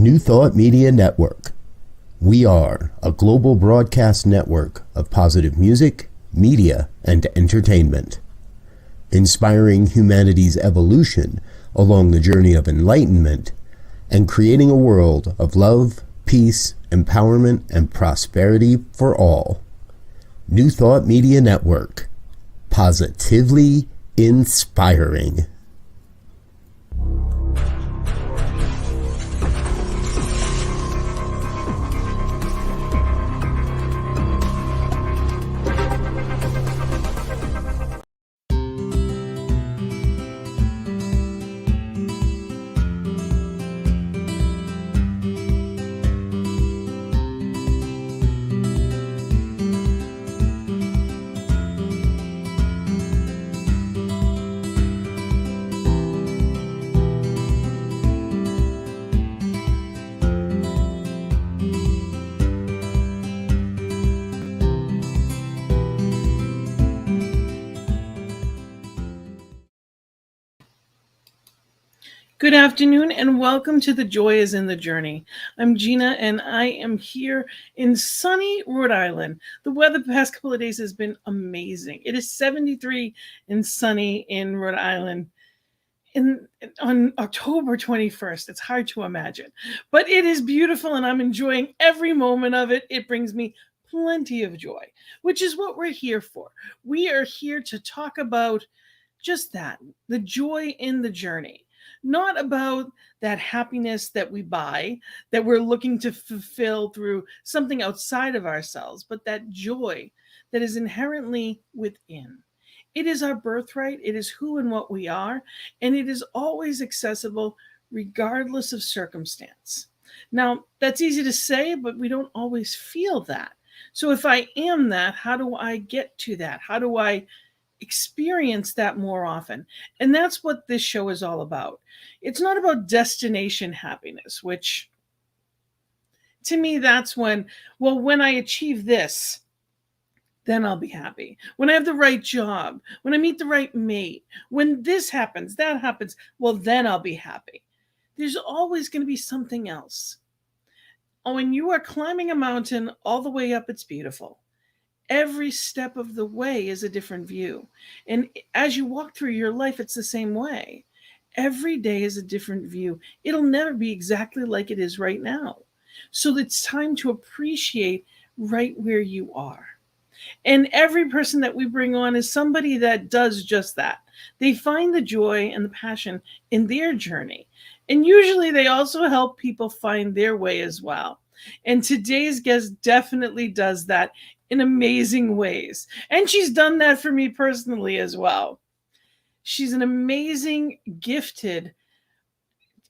New Thought Media Network. We are a global broadcast network of positive music, media, and entertainment, inspiring humanity's evolution along the journey of enlightenment and creating a world of love, peace, empowerment, and prosperity for all. New Thought Media Network. Positively inspiring. Good afternoon and welcome to The Joy is in the Journey. I'm Gina and I am here in sunny Rhode Island. The weather the past couple of days has been amazing. It is 73 and sunny in Rhode Island on October 21st. It's hard to imagine, but it is beautiful and I'm enjoying every moment of it. It brings me plenty of joy, which is what we're here for. We are here to talk about just that, the joy in the journey. Not about that happiness that we buy, that we're looking to fulfill through something outside of ourselves, but that joy that is inherently within. It is our birthright. It is who and what we are, and it is always accessible regardless of circumstance. Now, that's easy to say, but we don't always feel that. So if I am that, how do I get to that? How do I experience that more often? And that's what this show is all about. It's not about destination happiness, which to me, that's when I achieve this, then I'll be happy. When I have the right job, when I meet the right mate, when this happens, that happens, well, then I'll be happy. There's always going to be something else. When you are climbing a mountain all the way up, it's beautiful. Every step of the way is a different view. And as you walk through your life, it's the same way. Every day is a different view. It'll never be exactly like it is right now. So it's time to appreciate right where you are. And every person that we bring on is somebody that does just that. They find the joy and the passion in their journey. And usually they also help people find their way as well. And today's guest definitely does that in amazing ways. And she's done that for me personally as well. She's an amazing, gifted,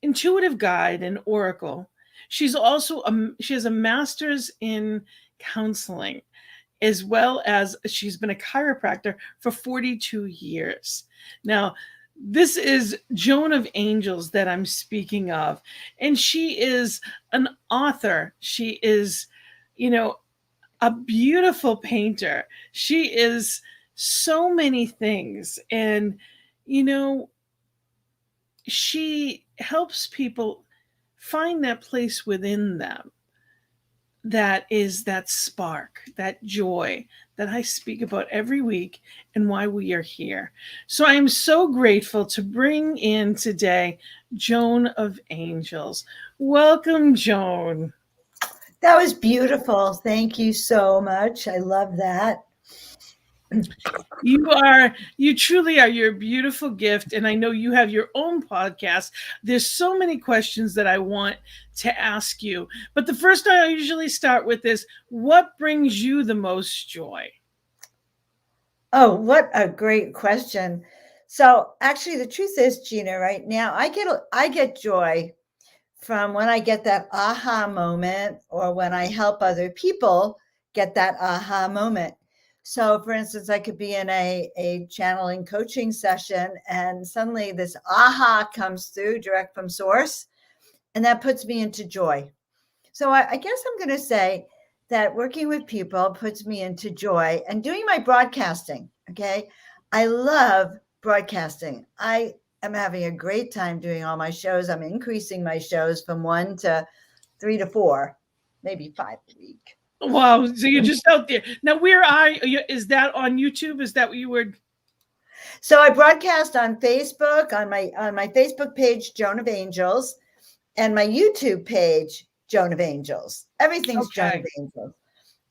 intuitive guide and oracle. She's also, she has a master's in counseling, as well as she's been a chiropractor for 42 years. Now, this is Joan of Angels that I'm speaking of. And she is an author. She is, a beautiful painter. She is so many things. And, she helps people find that place within them that is that spark, that joy that I speak about every week and why we are here. So I am so grateful to bring in today Joan of Angels. Welcome, Joan. That was beautiful. Thank you so much. I love that. You truly are. You're a beautiful gift. And I know you have your own podcast. There's so many questions that I want to ask you. But the first I usually start with is, what brings you the most joy? Oh, what a great question. So actually the truth is, Gina, right now I get joy from when I get that aha moment or when I help other people get that aha moment. So for instance, I could be in a channeling coaching session and suddenly this aha comes through direct from source, and that puts me into joy. So I guess I'm going to say that working with people puts me into joy, and doing my broadcasting. Okay. I love broadcasting. I am having a great time doing all my shows. I'm increasing my shows from 1 to 3 to 4, maybe 5 a week. Wow. So you're just out there. Now, where are you? Is that on YouTube? Is that what you were? So I broadcast on Facebook, on my Facebook page, Joan of Angels, and my YouTube page, Joan of Angels. Everything's Joan of Angels.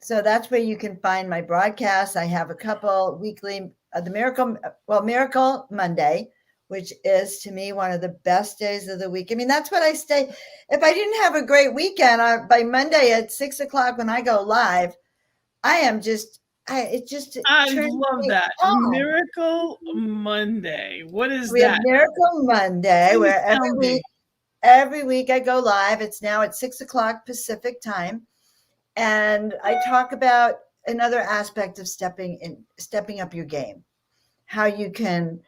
So that's where you can find my broadcasts. I have a couple weekly, Miracle Monday, which is to me one of the best days of the week. I mean, that's what I stay. If I didn't have a great weekend, by Monday at 6:00 when I go live, I am just, I love that. On. Miracle Monday. What is we that? We have Miracle Monday, where every week I go live. It's now at 6:00 Pacific time. And I talk about another aspect of stepping up your game, how you can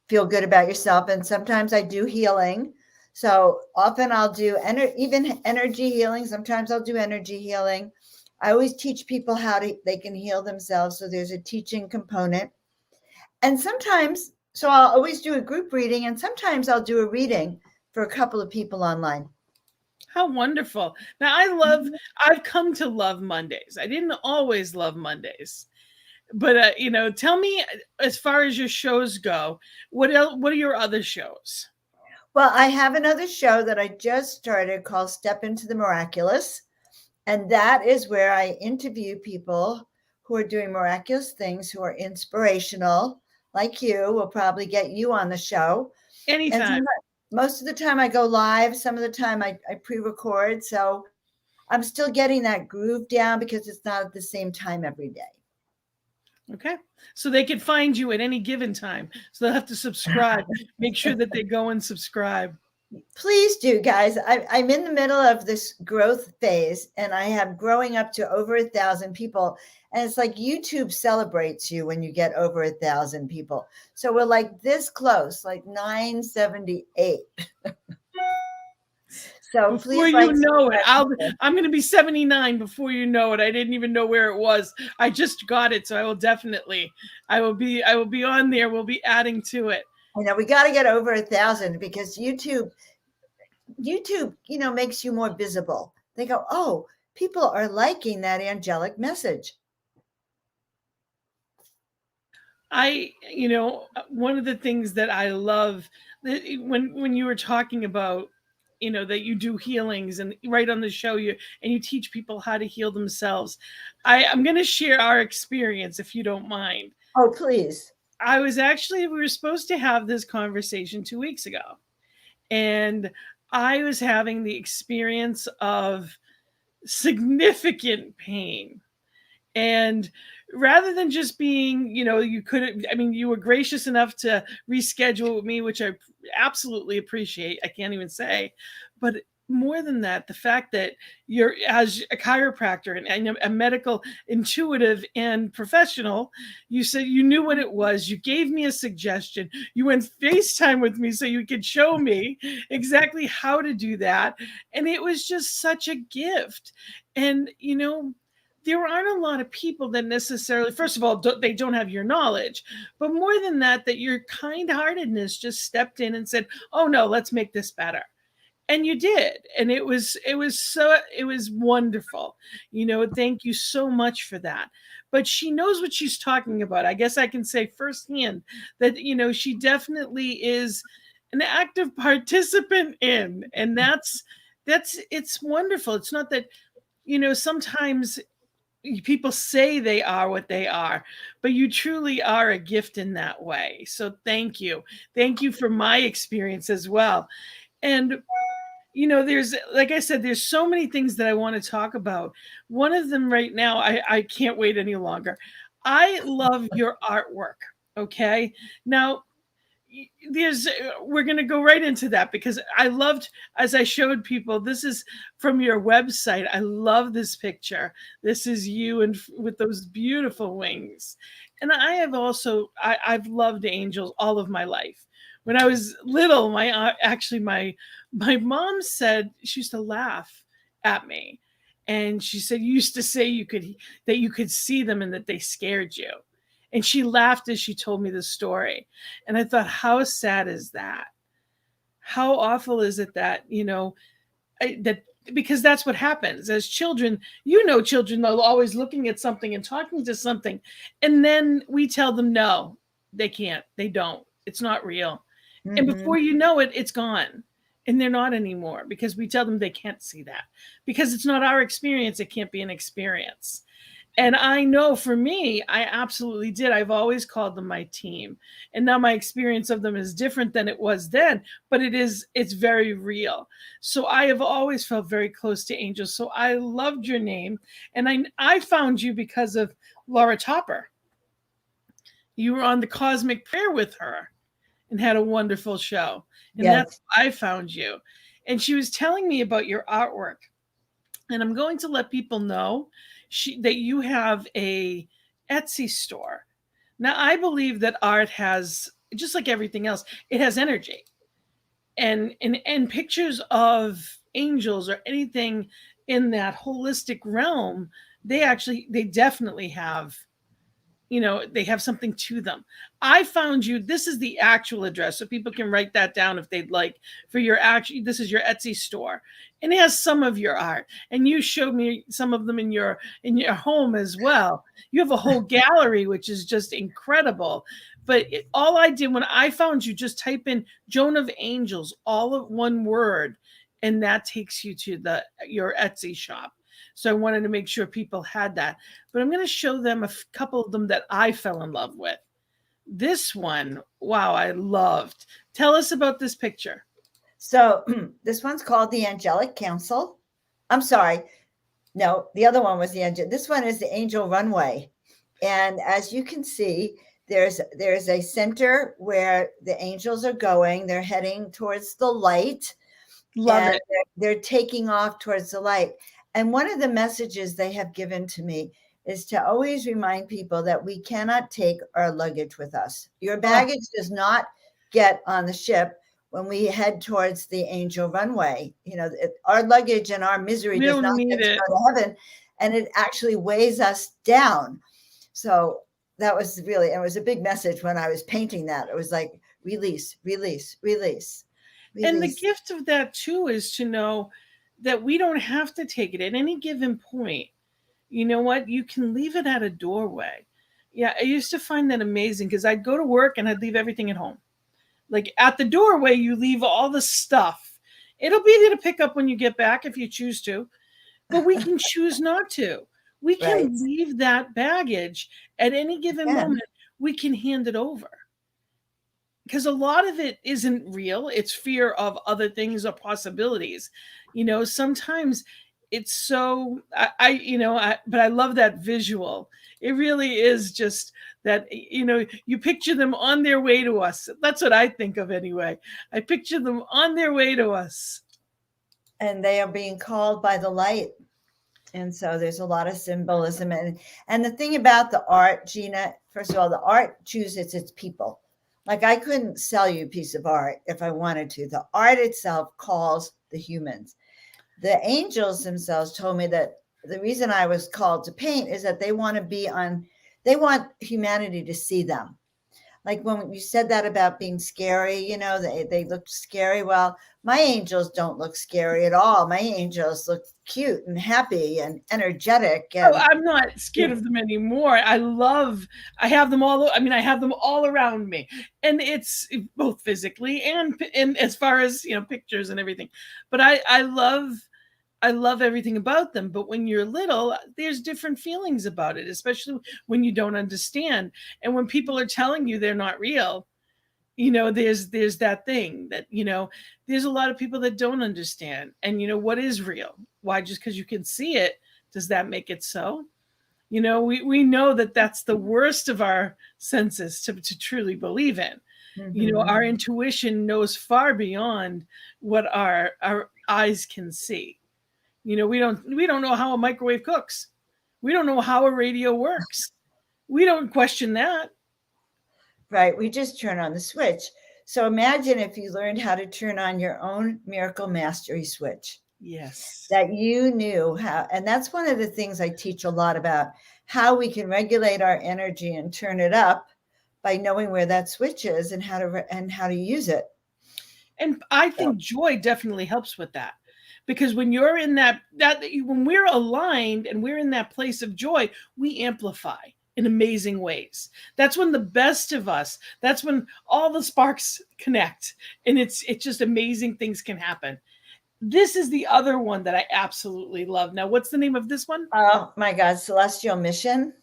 feel good about yourself. And sometimes I do healing. So often I'll do even energy healing. Sometimes I'll do energy healing. I always teach people they can heal themselves. So there's a teaching component. And sometimes, so I'll always do a group reading, and sometimes I'll do a reading for a couple of people online. How wonderful. Now I've come to love Mondays. I didn't always love Mondays, but tell me, as far as your shows go, what are your other shows? Well, I have another show that I just started called Step Into the Miraculous. And that is where I interview people who are doing miraculous things, who are inspirational, like you. We'll probably get you on the show. Anytime. Most of the time I go live. Some of the time I pre-record. So I'm still getting that groove down because it's not at the same time every day. Okay. So they can find you at any given time. So they'll have to subscribe. Make sure that they go and subscribe. Please do, guys. I'm in the middle of this growth phase, and I am growing up to over 1,000 people. And it's like YouTube celebrates you when you get over 1,000 people. So we're like this close, like 978. So before you know it, I'm going to be 79 before you know it. I didn't even know where it was. I just got it, so I will be on there. We'll be adding to it. I know we got to get over 1,000 because YouTube, makes you more visible. They go, oh, people are liking that angelic message. One of the things that I love when you were talking about, that you do healings and right on the show you teach people how to heal themselves. I'm going to share our experience if you don't mind. Oh, please. We were supposed to have this conversation 2 weeks ago, and I was having the experience of significant pain. And rather than just being, you were gracious enough to reschedule with me, which I absolutely appreciate. I can't even say, but more than that, the fact that you're, as a chiropractor and a medical intuitive and professional, you said you knew what it was. You gave me a suggestion. You went FaceTime with me so you could show me exactly how to do that. And it was just such a gift. And, there aren't a lot of people that necessarily, first of all, they don't have your knowledge, but more than that, that your kind-heartedness just stepped in and said, oh no, let's make this better. And you did. And it was wonderful. Thank you so much for that. But she knows what she's talking about. I guess I can say firsthand that, she definitely is an active participant in, and it's wonderful. It's not that, sometimes people say they are what they are, but you truly are a gift in that way. So thank you. Thank you for my experience as well. And, there's, like I said, there's so many things that I want to talk about. One of them right now, I can't wait any longer. I love your artwork. Okay. Now, we're going to go right into that because I loved, as I showed people, this is from your website. I love this picture. This is you and with those beautiful wings. And I've loved angels all of my life. When I was little, my mom said, she used to laugh at me. And she said, you used to say that you could see them and that they scared you. And she laughed as she told me the story. And I thought, how sad is that? How awful is it that, that because that's what happens as children. You know, children are always looking at something and talking to something, and then we tell them no, they can't, they don't, it's not real. And before you know it, it's gone, and they're not anymore because we tell them they can't see that because it's not our experience. It can't be an experience. And I know for me, I absolutely did. I've always called them my team. And now my experience of them is different than it was then, but it's very real. So I have always felt very close to angels. So I loved your name. And I found you because of Laura Topper. You were on the Cosmic Prayer with her and had a wonderful show. And that's how I found you. And she was telling me about your artwork. And I'm going to let people know that you have a Etsy store. Now, I believe that art has, just like everything else, it has energy. And pictures of angels or anything in that holistic realm, they definitely have, they have something to them. I found you, this is the actual address, so people can write that down if they'd like, this is your Etsy store. And it has some of your art. And you showed me some of them in your home as well. You have a whole gallery, which is just incredible. But all I did when I found you, just type in Joan of Angels, all of one word, and that takes you to your Etsy shop. So I wanted to make sure people had that. But I'm going to show them a couple of them that I fell in love with. This one, wow, I loved. Tell us about this picture. So this one's called the Angelic Council. I'm sorry. No, the other one was this one is the Angel Runway. And as you can see, there's a center where the angels are going. They're heading towards the light. Love it. They're taking off towards the light. And one of the messages they have given to me is to always remind people that we cannot take our luggage with us. Your baggage does not get on the ship when we head towards the angel runway. Our luggage and our misery does not get to go to heaven, and it actually weighs us down. So that was it was a big message when I was painting that. It was like, release, release, release. And the gift of that too is to know that we don't have to take it at any given point. You know what? You can leave it at a doorway. Yeah, I used to find that amazing because I'd go to work and I'd leave everything at home. Like at the doorway, you leave all the stuff. It'll be there to pick up when you get back if you choose to, but we can choose not to. We can leave that baggage at any given moment. We can hand it over. Because a lot of it isn't real. It's fear of other things or possibilities. Sometimes it's so, but I love that visual. It really is just that, you picture them on their way to us. That's what I think of anyway. I picture them on their way to us. And they are being called by the light. And so there's a lot of symbolism. And the thing about the art, Gina, first of all, the art chooses its people. Like I couldn't sell you a piece of art if I wanted to. The art itself calls the humans. The angels themselves told me that the reason I was called to paint is that they want humanity to see them. Like when you said that about being scary, they looked scary. Well, my angels don't look scary at all. My angels look cute and happy and energetic. And, I'm not scared of them anymore. I have them all. I have them all around me, and it's both physically and as far as, pictures and everything. But I love everything about them. But when you're little, there's different feelings about it, especially when you don't understand. And when people are telling you they're not real, there's that thing that, there's a lot of people that don't understand. And, what is real? Why? Just because you can see it, does that make it so? We know that that's the worst of our senses to truly believe in. Mm-hmm. Our intuition knows far beyond what our eyes can see. We don't know how a microwave cooks. We don't know how a radio works. We don't question that. Right. We just turn on the switch. So imagine if you learned how to turn on your own miracle mastery switch. Yes. That you knew how. And that's one of the things I teach a lot about, how we can regulate our energy and turn it up by knowing where that switch is and how to use it. And I think joy definitely helps with that. because when you're in when we're aligned and we're in that place of joy, we amplify in amazing ways. That's when the best of us, that's when all the sparks connect, and it's just amazing things can happen. This is the other one that I absolutely love. Now, what's the name of this one? Oh my God, Celestial Mission.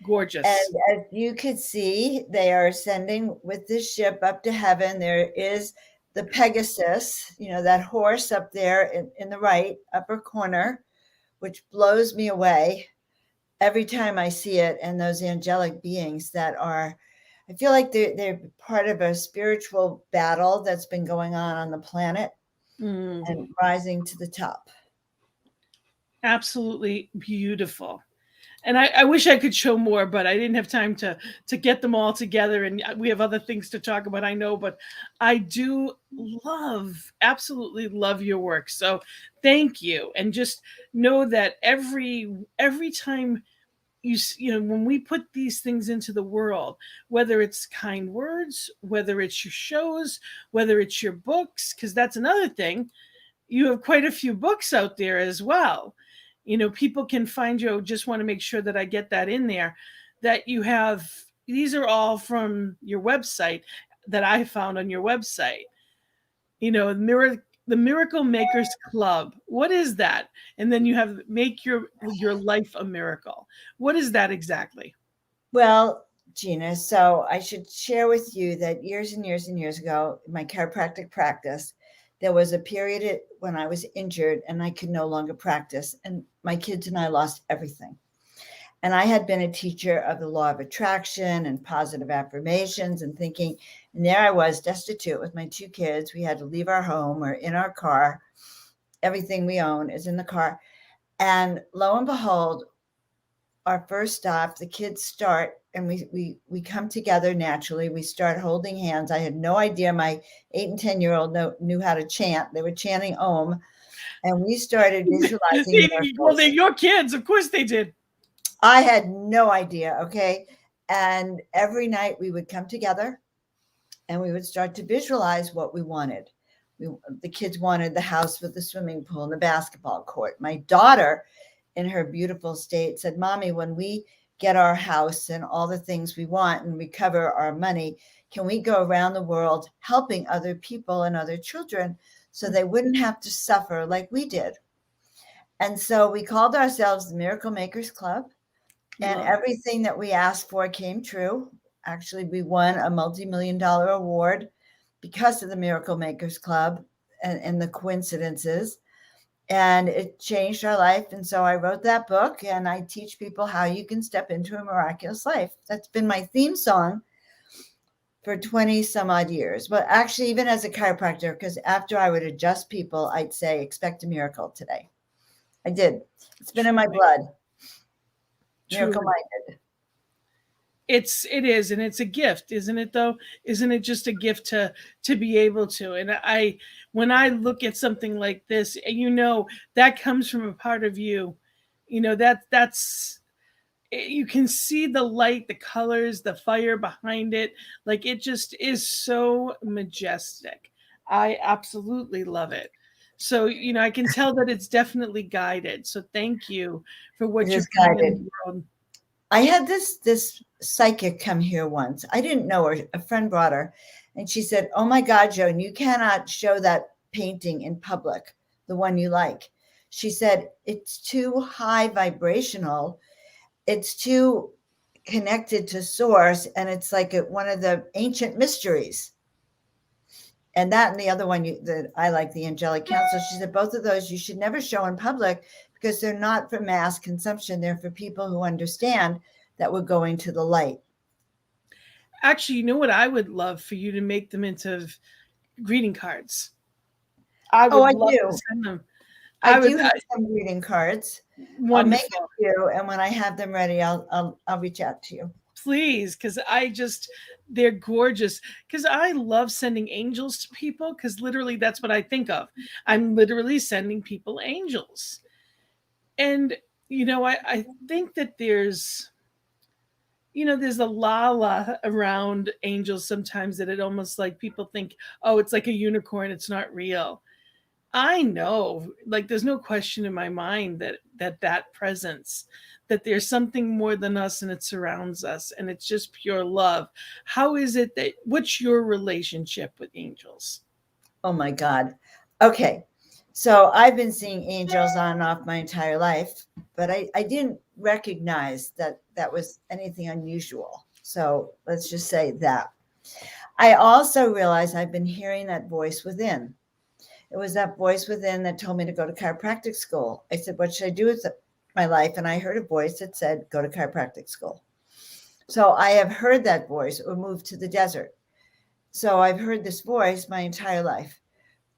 Gorgeous. And as you could see, they are sending with this ship up to heaven. There is the Pegasus, that horse up there in the right upper corner, which blows me away every time I see it. And those angelic beings that are, I feel like they're part of a spiritual battle that's been going on the planet and rising to the top. Absolutely beautiful. And I wish I could show more, but I didn't have time to get them all together, and we have other things to talk about, I know, but I do absolutely love your work. So thank you. And just know that every time when we put these things into the world, whether it's kind words, whether it's your shows, whether it's your books, because that's another thing, you have quite a few books out there as well. People can find you. Just want to make sure that I get that in there, that you have. These are all from your website that I found on your website. The Miracle Makers Club. What is that? And then you have Make Your Life a Miracle. What is that exactly? Well, Gina, so I should share with you that years and years and years ago, in my chiropractic practice, there was a period when I was injured and I could no longer practice, and my kids and I lost everything. And I had been a teacher of the law of attraction and positive affirmations and thinking, and there I was destitute with my 2 kids. We had to leave our home or in our car. Everything we own is in the car. And lo and behold, our first stop, the kids start, and we come together naturally. We start holding hands. I had no idea my 8 and 10-year-old knew how to chant. They were chanting Om, and we started visualizing miracles. Well, they're your kids. Of course they did. I had no idea, okay? And every night we would come together, and we would start to visualize what we wanted. The kids wanted the house with the swimming pool and the basketball court. My daughter, in her beautiful state, said, Mommy, when we get our house and all the things we want and recover our money, can we go around the world helping other people and other children so they wouldn't have to suffer like we did? And so we called ourselves the Miracle Makers Club, and everything that we asked for came true. Actually, we won a multi-million-dollar award because of the Miracle Makers Club and the coincidences. And it changed our life. And so I wrote that book, and I teach people how you can step into a miraculous life. That's been my theme song for 20 some odd years. But actually, even as a chiropractor, because after I would adjust people, I'd say, expect a miracle today. I did. It's been in my blood. Miracle minded. It is, and it's a gift, isn't it though? Isn't it just a gift to be able to? And when I look at something like this, that comes from a part of you, that's you can see the light, the colors, the fire behind it. Like, it just is so majestic. I absolutely love it. So, I can tell that it's definitely guided. So thank you for what you're guided in the world. I had this psychic come here once. I didn't know her. A friend brought her, and she said, oh my God, Joan, you cannot show that painting in public, the one you like. She said, it's too high vibrational. It's too connected to source. And it's like one of the ancient mysteries. And that and the other one that I like, the angelic council. She said, both of those you should never show in public because they're not for mass consumption. They're for people who understand that we're going to the light. Actually, you know what I would love for you to make them into greeting cards. I would love to send them. I do have some greeting cards. Wonderful. I'll make a few, and when I have them ready, I'll reach out to you. Please, because they're gorgeous. Because I love sending angels to people, because literally that's what I think of. I'm literally sending people angels. And, I think that there's a la around angels sometimes that it almost like people think, oh, it's like a unicorn. It's not real. I know, like, there's no question in my mind that presence, that there's something more than us and it surrounds us and it's just pure love. How is it that, what's your relationship with angels? Oh my God. Okay. So I've been seeing angels on and off my entire life, but I didn't recognize that that was anything unusual. So let's just say that. I also realized I've been hearing that voice within. It was that voice within that told me to go to chiropractic school. I said, what should I do with my life? And I heard a voice that said, go to chiropractic school. So I have heard that voice or moved to the desert. So I've heard this voice my entire life.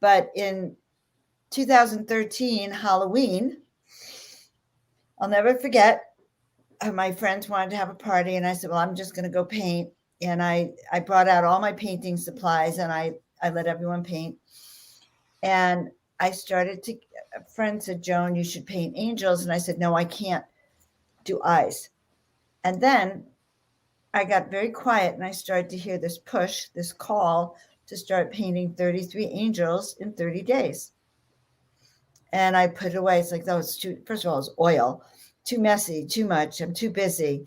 But in 2013, Halloween, I'll never forget, my friends wanted to have a party. And I said, well, I'm just going to go paint. And I brought out all my painting supplies and I let everyone paint. And I started to, a friend said, Joan, you should paint angels. And I said, no, I can't do eyes. And then I got very quiet and I started to hear this push, this call to start painting 33 angels in 30 days. And I put it away. It's like, that was too, first of all, it was oil, too messy, too much. I'm too busy.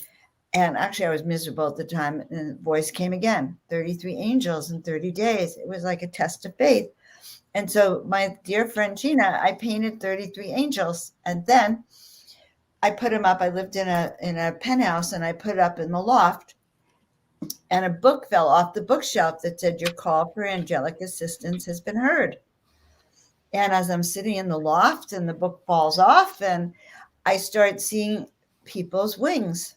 And actually, I was miserable at the time. And the voice came again, 33 angels in 30 days. It was like a test of faith. And so my dear friend Gina, I painted 33 angels. And then I put them up. I lived in a penthouse and I put it up in the loft. And a book fell off the bookshelf that said, your call for angelic assistance has been heard. And as I'm sitting in the loft and the book falls off and I start seeing people's wings,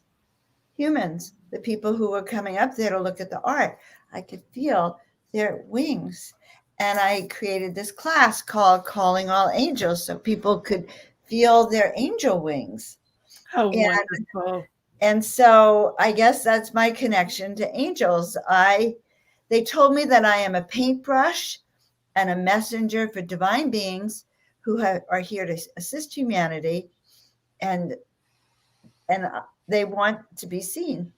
humans, the people who were coming up there to look at the art, I could feel their wings. And I created this class called Calling All Angels so people could feel their angel wings. How wonderful. And so I guess that's my connection to angels. They told me that I am a paintbrush and a messenger for divine beings who are here to assist humanity, and they want to be seen.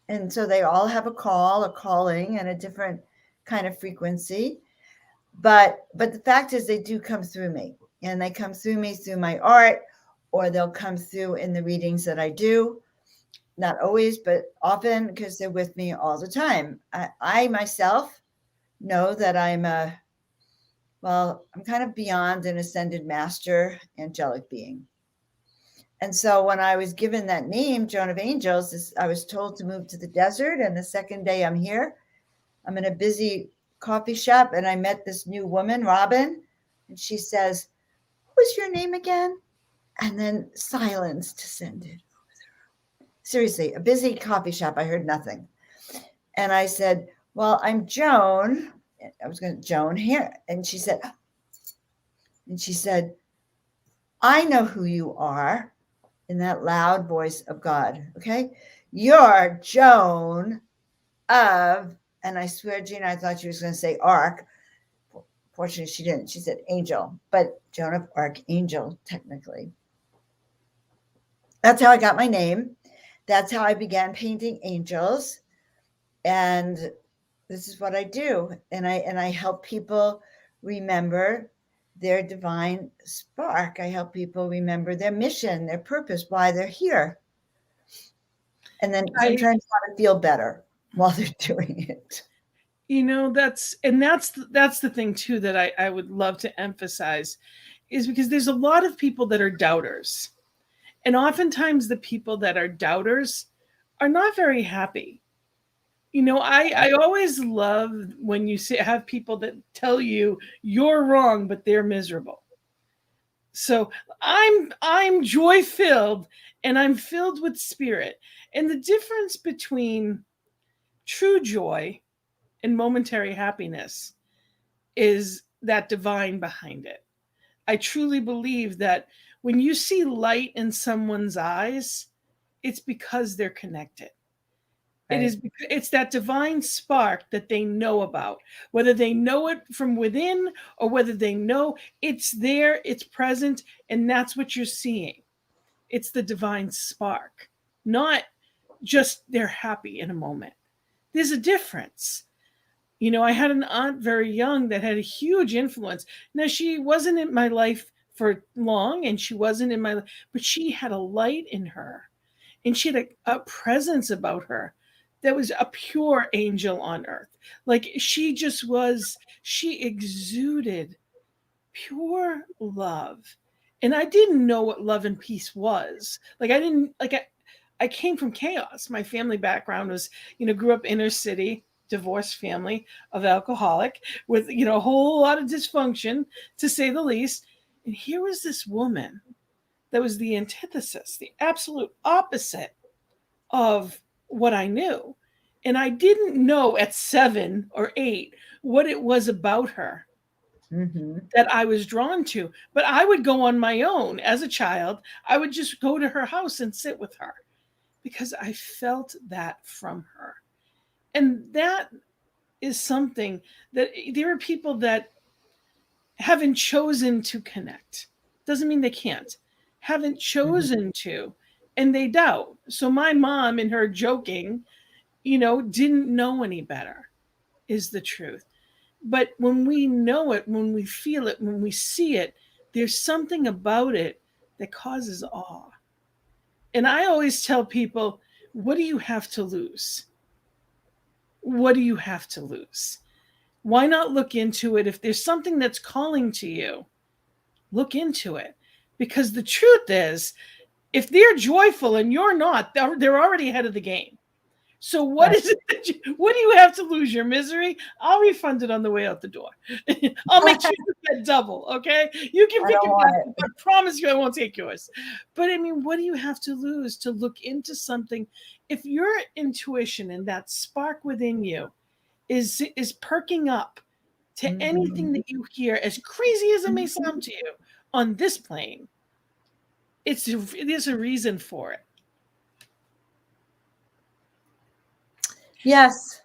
And so they all have a call, a calling, and a different kind of frequency. But the fact is, they do come through me, and they come through me through my art, or they'll come through in the readings that I do. Not always, but often, because they're with me all the time. I myself know that I'm kind of beyond an ascended master angelic being. And so when I was given that name, Joan of Angels, I was told to move to the desert. And the second day I'm here, I'm in a busy coffee shop and I met this new woman, Robin. And she says, what was your name again? And then silence descended. Seriously, a busy coffee shop. I heard nothing. And I said, well, I'm Joan. I was going to Joan here. And she said, I know who you are, in that loud voice of God. Okay. You're Joan of, and I swear, Gina, I thought she was going to say Ark. Fortunately, she didn't. She said angel, but Joan of Archangel, technically. That's how I got my name. That's how I began painting angels. And this is what I do. And I help people remember their divine spark. I help people remember their mission, their purpose, why they're here. And then sometimes how to feel better while they're doing it. You know, that's the thing too that I would love to emphasize, is because there's a lot of people that are doubters. And oftentimes the people that are doubters are not very happy. You know, I always love when you have people that tell you you're wrong, but they're miserable. So I'm joy filled and I'm filled with spirit. And the difference between true joy and momentary happiness is that divine behind it. I truly believe that when you see light in someone's eyes, it's because they're connected. Right. It's that divine spark that they know about, whether they know it from within or whether they know it's there, it's present, and that's what you're seeing. It's the divine spark, not just they're happy in a moment. There's a difference. You know, I had an aunt very young that had a huge influence. Now, she wasn't in my life for long, and she wasn't in my life, but she had a light in her, and she had a presence about her that was a pure angel on earth. Like she just was, she exuded pure love. And I didn't know what love and peace was. Like I didn't like I came from chaos. My family background was, grew up inner city, divorced family of alcoholic with, a whole lot of dysfunction to say the least. And here was this woman that was the antithesis, the absolute opposite of what I knew. And I didn't know at 7 or 8 what it was about her Mm-hmm. that I was drawn to. But I would go on my own as a child. I would just go to her house and sit with her because I felt that from her. And that is something that there are people that haven't chosen to connect. Doesn't mean they can't. Haven't chosen to, and they doubt. So my mom, in her joking, didn't know any better, is the truth. But when we know it, when we feel it, when we see it, there's something about it that causes awe. And I always tell people, what do you have to lose? What do you have to lose? Why not look into it? If there's something that's calling to you, look into it. Because the truth is, if they're joyful and you're not, they're already ahead of the game. So what Right. is it? What do you have to lose? Your misery? I'll refund it on the way out the door. I'll make sure you get double. Okay, you can I pick don't it want back it. up. I promise you, I won't take yours. But I mean, what do you have to lose to look into something? If your intuition and that spark within you is perking up to anything that you hear, as crazy as it may sound to you, on this plane, there's a reason for it. Yes.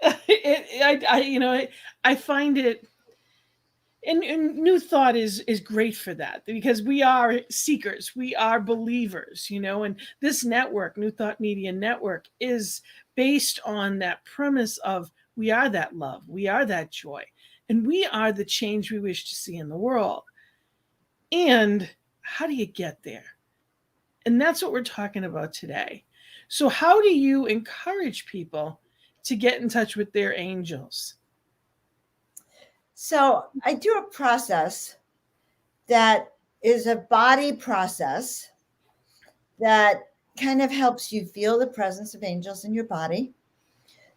I find it, and New Thought is great for that because we are seekers, we are believers, and this network, New Thought Media Network, is based on that premise of we are that love, we are that joy, and we are the change we wish to see in the world. And how do you get there? And that's what we're talking about today. So how do you encourage people to get in touch with their angels? So I do a process that is a body process that kind of helps you feel the presence of angels in your body.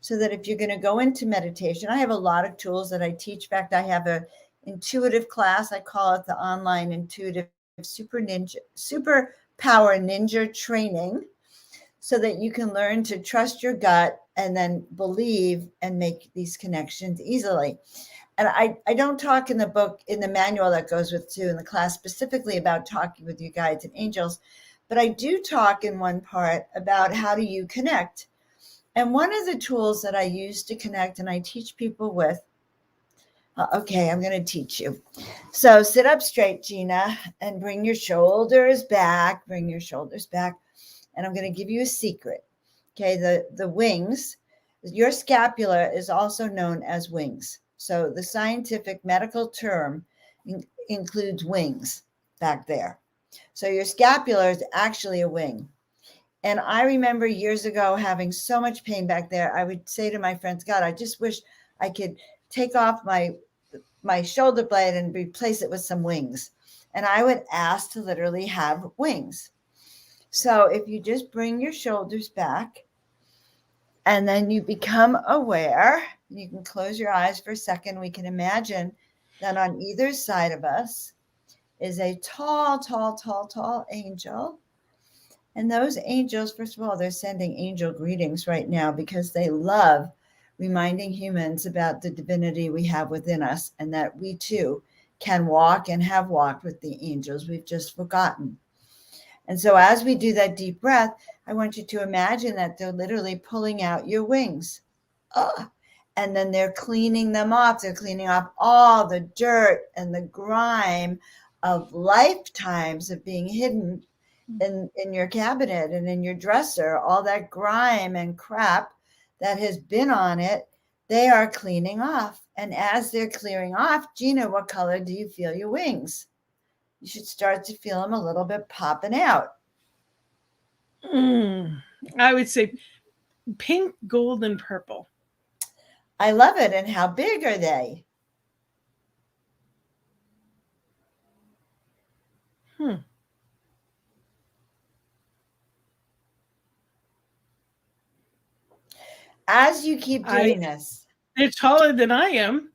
So that if you're going to go into meditation, I have a lot of tools that I teach. In fact, I have a intuitive class. I call it the online intuitive superpower ninja training, so that you can learn to trust your gut and then believe and make these connections easily. And I don't talk in the book, in the manual that goes with in the class specifically about talking with your guides and angels, but I do talk in one part about how do you connect. And one of the tools that I use to connect and I teach people with, okay, I'm going to teach you. So sit up straight, Gina, and bring your shoulders back, And I'm going to give you a secret. Okay, the wings, your scapula is also known as wings. So the scientific medical term includes wings back there. So your scapula is actually a wing. And I remember years ago having so much pain back there. I would say to my friends, God, I just wish I could take off my shoulder blade and replace it with some wings. And I would ask to literally have wings. So if you just bring your shoulders back and then you become aware, you can close your eyes for a second. We can imagine that on either side of us is a tall, tall, tall, tall angel. And those angels, first of all, they're sending angel greetings right now because they love reminding humans about the divinity we have within us and that we too can walk and have walked with the angels. We've just forgotten. And so as we do that deep breath, I want you to imagine that they're literally pulling out your wings. And then they're cleaning them off. They're cleaning off all the dirt and the grime of lifetimes of being hidden in your cabinet and in your dresser, all that grime and crap that has been on it They are cleaning off. And as they're clearing off, Gina, what color do you feel your wings? You should start to feel them a little bit popping out. I would say pink, gold, and purple. I love it. And how big are they? As you keep doing this, they're taller than I am.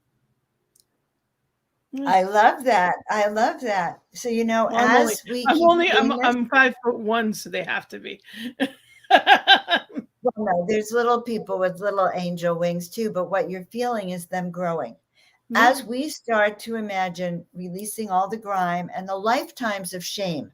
I love that. I love that. So, you know, well, I'm 5'1", so they have to be. Well, no, there's little people with little angel wings too, but what you're feeling is them growing. As we start to imagine releasing all the grime and the lifetimes of shame,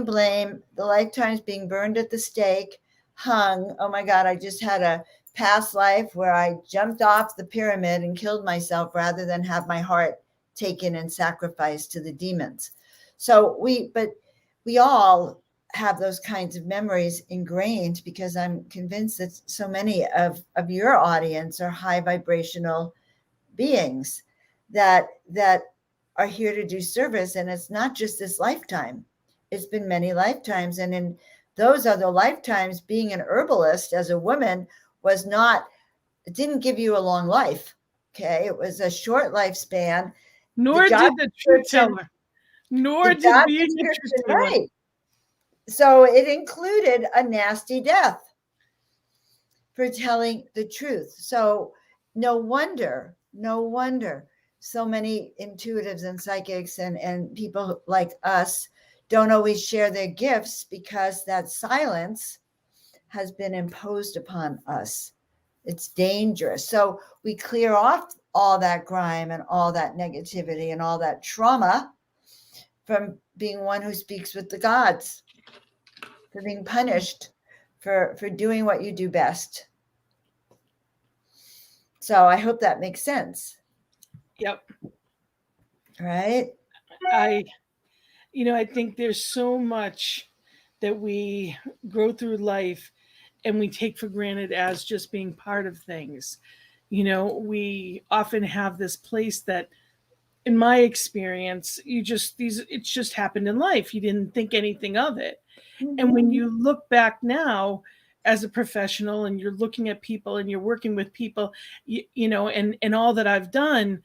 blame, the lifetimes being burned at the stake, hung. Oh my God, I just had a past life where I jumped off the pyramid and killed myself rather than have my heart taken and sacrificed to the demons. So we all have those kinds of memories ingrained, because I'm convinced that so many of your audience are high vibrational beings that are here to do service. And it's not just this lifetime. It's been many lifetimes. And in those other lifetimes, being an herbalist as a woman it didn't give you a long life. Okay. It was a short lifespan. Nor did the truth teller. Nor did being a truth teller. Right. So it included a nasty death for telling the truth. So no wonder so many intuitives and psychics and people like us don't always share their gifts, because that silence has been imposed upon us. It's dangerous. So we clear off all that grime and all that negativity and all that trauma from being one who speaks with the gods, for being punished for doing what you do best. So I hope that makes sense. Yep. Right. I think there's so much that we grow through life and we take for granted as just being part of things. We often have this place that, in my experience, it's just happened in life. You didn't think anything of it. Mm-hmm. And when you look back now as a professional and you're looking at people and you're working with people, and all that I've done,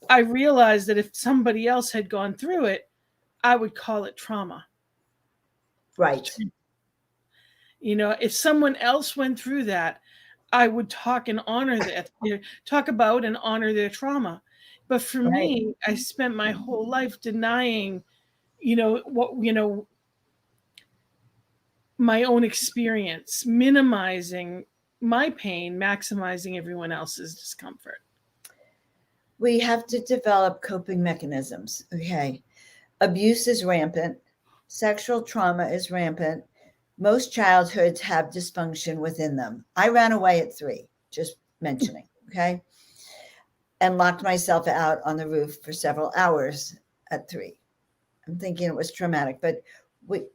I realized that if somebody else had gone through it, I would call it trauma. Right. If someone else went through that, I would talk and honor that, talk about and honor their trauma. But for me, I spent my whole life denying, my own experience, minimizing my pain, maximizing everyone else's discomfort. We have to develop coping mechanisms. Okay. Abuse is rampant. Sexual trauma is rampant. Most childhoods have dysfunction within them. I ran away at 3, just mentioning. Okay. And locked myself out on the roof for several hours at 3. I'm thinking it was traumatic, but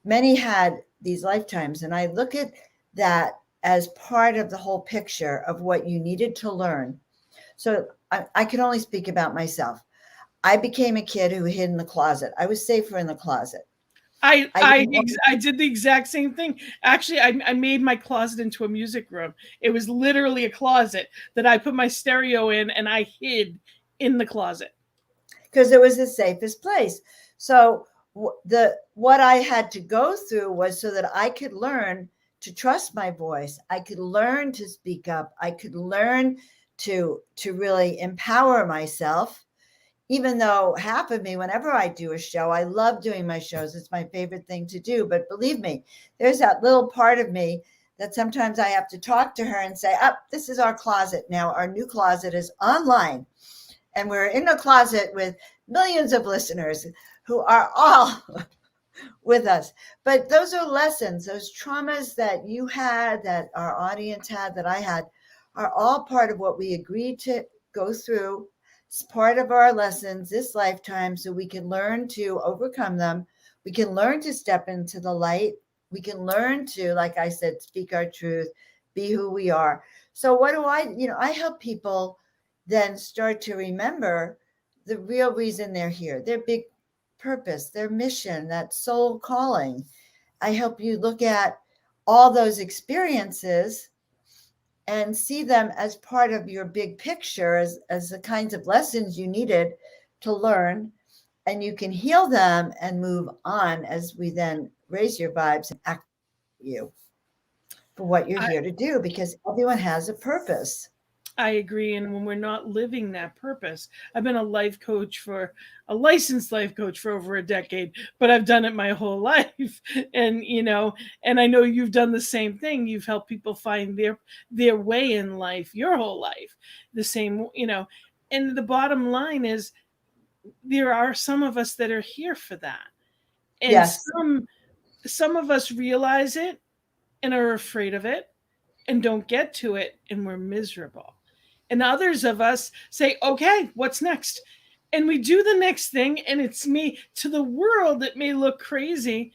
many had these lifetimes. And I look at that as part of the whole picture of what you needed to learn. So I can only speak about myself. I became a kid who hid in the closet. I was safer in the closet. I did the exact same thing. Actually, I made my closet into a music room. It was literally a closet that I put my stereo in, and I hid in the closet. Because it was the safest place. So what I had to go through was so that I could learn to trust my voice. I could learn to speak up. I could learn to really empower myself. Even though half of me, whenever I do a show, I love doing my shows. It's my favorite thing to do. But believe me, there's that little part of me that sometimes I have to talk to her and say, this is our closet. Now our new closet is online. And we're in a closet with millions of listeners who are all with us. But those are lessons, those traumas that you had, that our audience had, that I had, are all part of what we agreed to go through. It's part of our lessons this lifetime, so we can learn to overcome them. We can learn to step into the light. We can learn to, like I said, speak our truth, be who we are. So what do I help people then start to remember the real reason they're here, their big purpose, their mission, that soul calling. I help you look at all those experiences and see them as part of your big picture, as the kinds of lessons you needed to learn. And you can heal them and move on as we then raise your vibes and activate you for what you're here to do, because everyone has a purpose. I agree. And when we're not living that purpose, I've been a licensed life coach for over a decade, but I've done it my whole life. And, and I know you've done the same thing. You've helped people find their way in life, your whole life, the same, and the bottom line is there are some of us that are here for that. And Yes. some of us realize it and are afraid of it and don't get to it, and we're miserable. And others of us say, okay, what's next? And we do the next thing, and it's me. To the world, it may look crazy,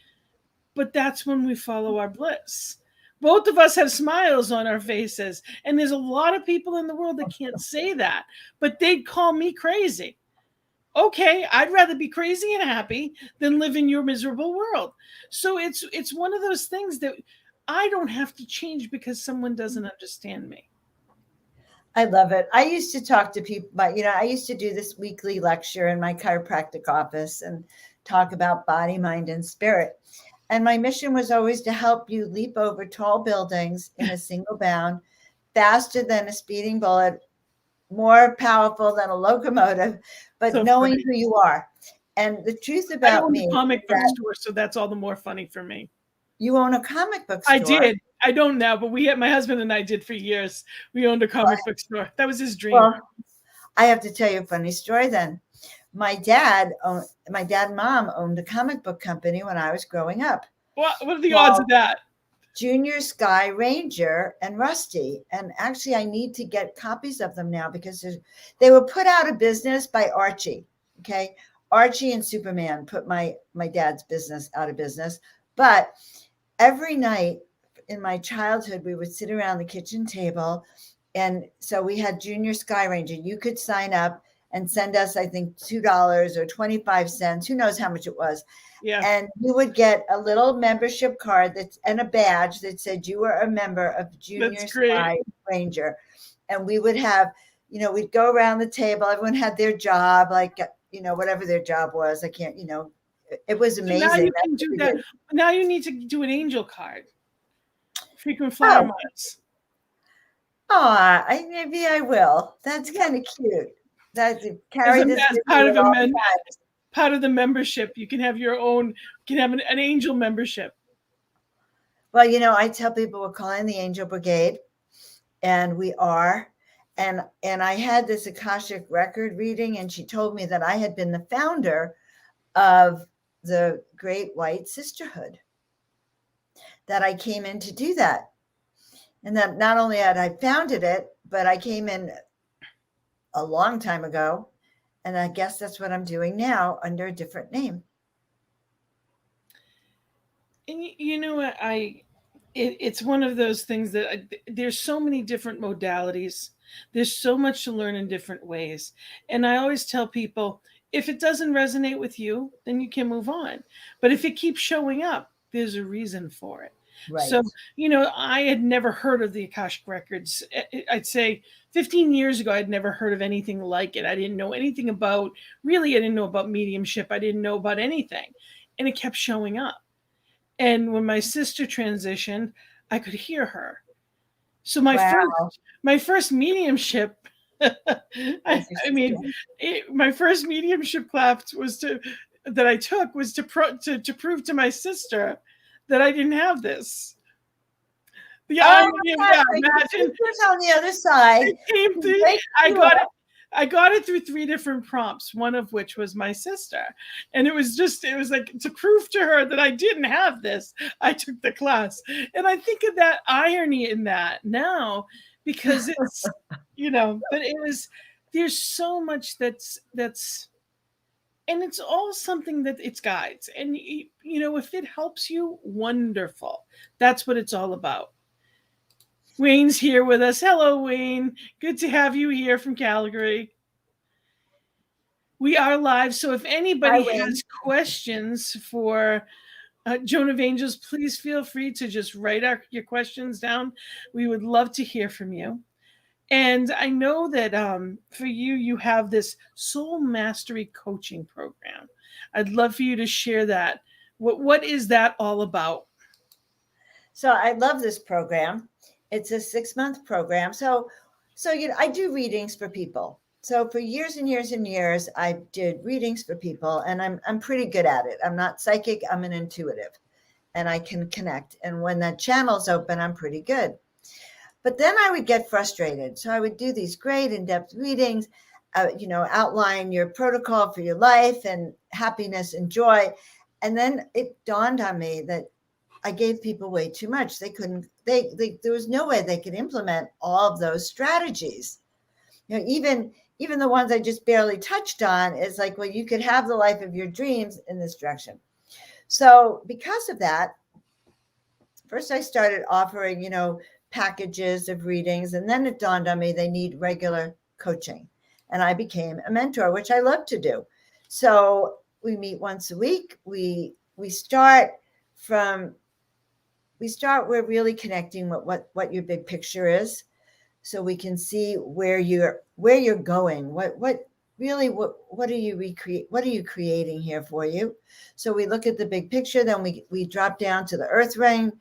but that's when we follow our bliss. Both of us have smiles on our faces, and there's a lot of people in the world that can't say that, but they'd call me crazy. Okay, I'd rather be crazy and happy than live in your miserable world. So it's one of those things that I don't have to change because someone doesn't understand me. I love it. I used to talk to people, but I used to do this weekly lecture in my chiropractic office and talk about body, mind, and spirit. And my mission was always to help you leap over tall buildings in a single bound, faster than a speeding bullet, more powerful than a locomotive, but so knowing funny. Who you are. And the truth about me, I own a comic book store, so that's all the more funny for me. You own a comic book store? I did. I don't now, but my husband and I did for years. We owned a comic book store. That was his dream. Well, I have to tell you a funny story then. My dad and mom owned a comic book company when I was growing up. What are the odds of that? Junior Sky Ranger and Rusty. And actually, I need to get copies of them now because they were put out of business by Archie. Okay. Archie and Superman put my dad's business out of business. But every night in my childhood, we would sit around the kitchen table. And so we had Junior Sky Ranger. You could sign up and send us, I think, $2 or 25 cents. Who knows how much it was. Yeah. And you would get a little membership card and a badge that said you were a member of Junior Sky Ranger. And we would have, we'd go around the table. Everyone had their job, like, whatever their job was. I can't, it was amazing. So now you can do that. Now you need to do an angel card. Frequent flyer miles. Oh, maybe I will. That's kind of cute. That's carry this part of the membership. You can have your own. You can have an angel membership. Well, I tell people we're calling the Angel Brigade, and we are. And I had this Akashic record reading, and she told me that I had been the founder of the Great White Sisterhood, that I came in to do that. And that not only had I founded it, but I came in a long time ago. And I guess that's what I'm doing now under a different name. And you know what? It's one of those things that there's so many different modalities. There's so much to learn in different ways. And I always tell people, if it doesn't resonate with you, then you can move on. But if it keeps showing up, there's a reason for it. Right. So, I had never heard of the Akashic Records. I'd say 15 years ago, I'd never heard of anything like it. I didn't know anything about, I didn't know about mediumship. I didn't know about anything. And it kept showing up. And when my sister transitioned, I could hear her. So my first mediumship, my first mediumship class that I took was to prove to my sister that I didn't have this. The irony of that. Imagine on the other side. I got it through 3 different prompts, one of which was my sister. And it was like to prove to her that I didn't have this. I took the class. And I think of that irony in that now, because it's, but there's so much that's, and it's all something that it's guides. And, if it helps you, wonderful. That's what it's all about. Wayne's here with us. Hello, Wayne. Good to have you here from Calgary. We are live, so if anybody has questions for Joan of Angels, please feel free to just write your questions down. We would love to hear from you. And I know that for you, you have this soul mastery coaching program. I'd love for you to share that. What is that all about? So I love this program. It's a 6-month program. So I do readings for people. So for years and years and years, I did readings for people, and I'm pretty good at it. I'm not psychic. I'm an intuitive, and I can connect. And when that channel's open, I'm pretty good. But then I would get frustrated. So I would do these great in-depth readings, outline your protocol for your life and happiness and joy. And then it dawned on me that I gave people way too much. There was no way they could implement all of those strategies. Even the ones I just barely touched on is like, well, you could have the life of your dreams in this direction. So because of that, first I started offering, packages of readings, and then it dawned on me they need regular coaching. And I became a mentor, which I love to do. So we meet once a week. We're really connecting with what your big picture is, so we can see where you're going. What are you creating here for you? So we look at the big picture, then we drop down to the earth ring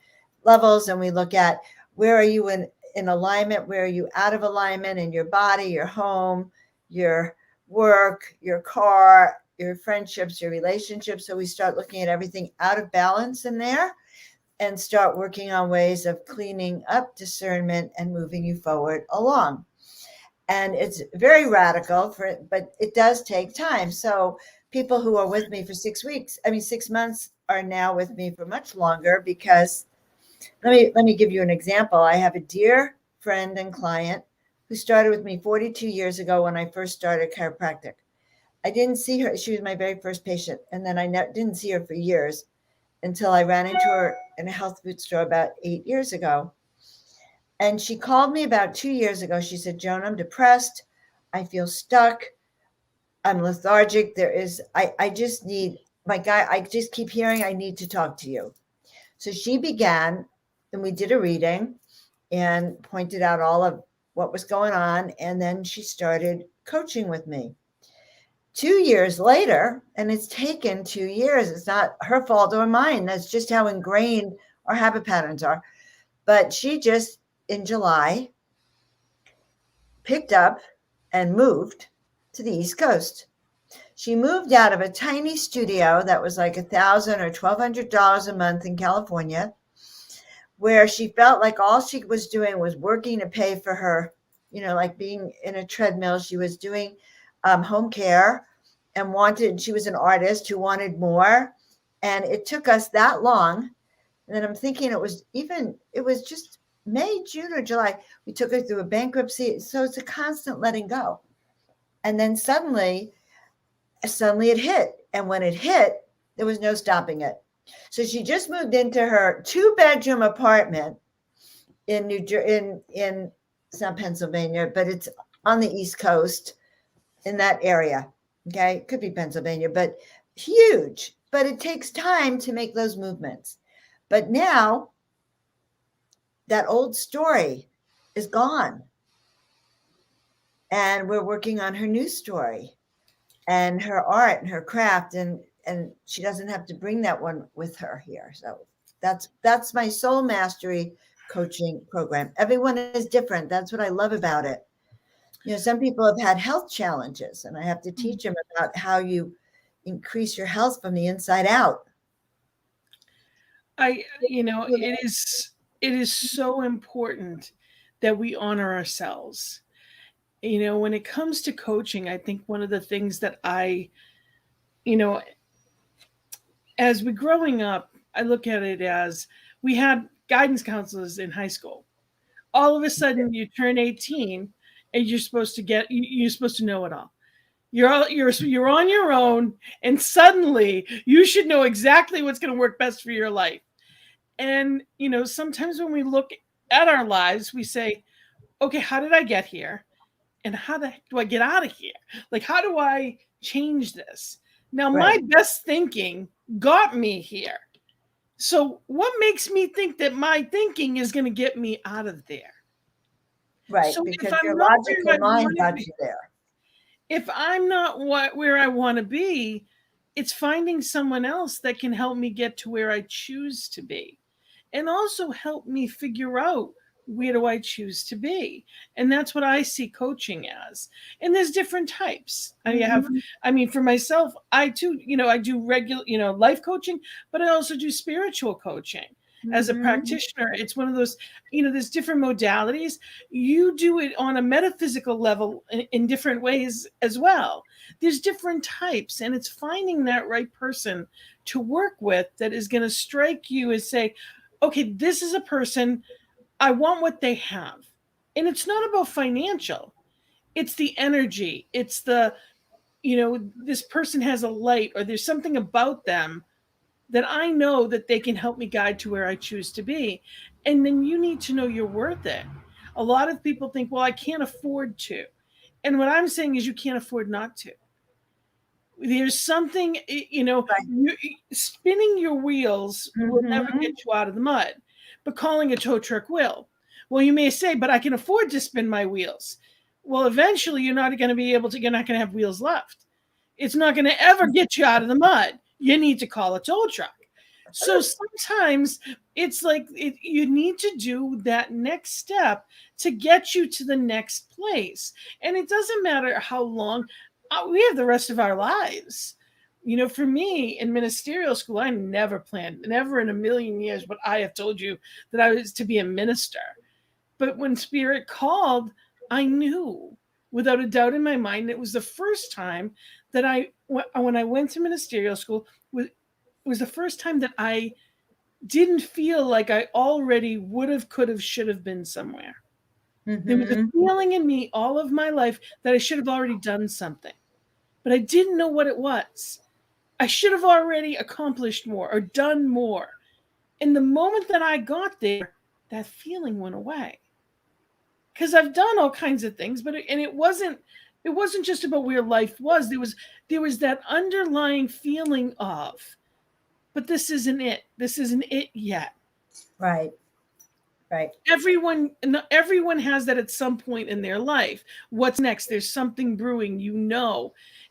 levels, and we look at where are you in alignment, where are you out of alignment in your body, your home, your work, your car, your friendships, your relationships. So we start looking at everything out of balance in there, and start working on ways of cleaning up discernment and moving you forward along. And it's very radical but it does take time. So people who are with me for 6 months are now with me for much longer, because let me give you an example. I have a dear friend and client who started with me 42 years ago when I first started chiropractic. I didn't see her. She was my very first patient. And then I didn't see her for years, until I ran into her in a health food store about 8 years ago. And she called me about 2 years ago. She said, Joan, I'm depressed. I feel stuck. I'm lethargic. I just keep hearing I need to talk to you. So she began, and we did a reading and pointed out all of what was going on. And then she started coaching with me. 2 years later, and it's taken 2 years. It's not her fault or mine. That's just how ingrained our habit patterns are. But she just, in July, picked up and moved to the East Coast. She moved out of a tiny studio that was like $1,000 or $1,200 a month in California, where she felt like all she was doing was working to pay for her, like being in a treadmill. She was doing home care, and she was an artist who wanted more. And it took us that long. And then I'm thinking it was just May, June, or July. We took her through a bankruptcy. So it's a constant letting go. And then suddenly it hit. And when it hit, there was no stopping it. So she just moved into her 2-bedroom apartment in it's not Pennsylvania, but it's on the East Coast, in that area. Okay. It could be Pennsylvania, but huge. But it takes time to make those movements. But now that old story is gone. And we're working on her new story and her art and her craft. And she doesn't have to bring that one with her here. So that's my soul mastery coaching program. Everyone is different. That's what I love about it. Some people have had health challenges, and I have to teach them about how you increase your health from the inside out. It is so important that we honor ourselves. When it comes to coaching, I think one of the things that as we're growing up, I look at it as we had guidance counselors in high school. All of a sudden you turn 18 and you're supposed to know it all. You're on your own, and suddenly you should know exactly what's going to work best for your life. And sometimes when we look at our lives, we say, okay, how did I get here? And how the heck do I get out of here? Like, how do I change this? Now, my best thinking got me here. So what makes me think that my thinking is going to get me out of there? Right, So because if I'm your not logical where I mind want to got be, you there. if I'm not where I want to be, it's finding someone else that can help me get to where I choose to be, and also help me figure out where do I choose to be. And that's what I see coaching as. And there's different types. I mean, for myself, I too, I do regular, life coaching, but I also do spiritual coaching. As a practitioner, it's one of those, there's different modalities. You do it on a metaphysical level in different ways as well. There's different types, and it's finding that right person to work with that is going to strike you as say, okay, this is a person, I want what they have. And it's not about financial. It's the energy. It's the, this person has a light, or there's something about them that I know that they can help me guide to where I choose to be. And then you need to know you're worth it. A lot of people think, well, I can't afford to. And what I'm saying is you can't afford not to. There's something, spinning your wheels will never get you out of the mud, but calling a tow truck will. Well, you may say, but I can afford to spin my wheels. Well, eventually you're not going to have wheels left. It's not going to ever get you out of the mud. You need to call a tow truck. So sometimes it's like you need to do that next step to get you to the next place. And it doesn't matter how long. We have the rest of our lives. For me in ministerial school, I never planned, never in a million years would I have told you that I was to be a minister. But when Spirit called, I knew without a doubt in my mind, it was the first time that when I went to ministerial school, it was the first time that I didn't feel like I already would have, could have, should have been somewhere. There was a feeling in me all of my life that I should have already done something, but I didn't know what it was. I should have already accomplished more or done more. And the moment that I got there, that feeling went away. Because I've done all kinds of things, but it wasn't just about where life was. There was that underlying feeling of, but this isn't it. This isn't it yet. Right. Everyone has that at some point in their life. What's next? There's something brewing,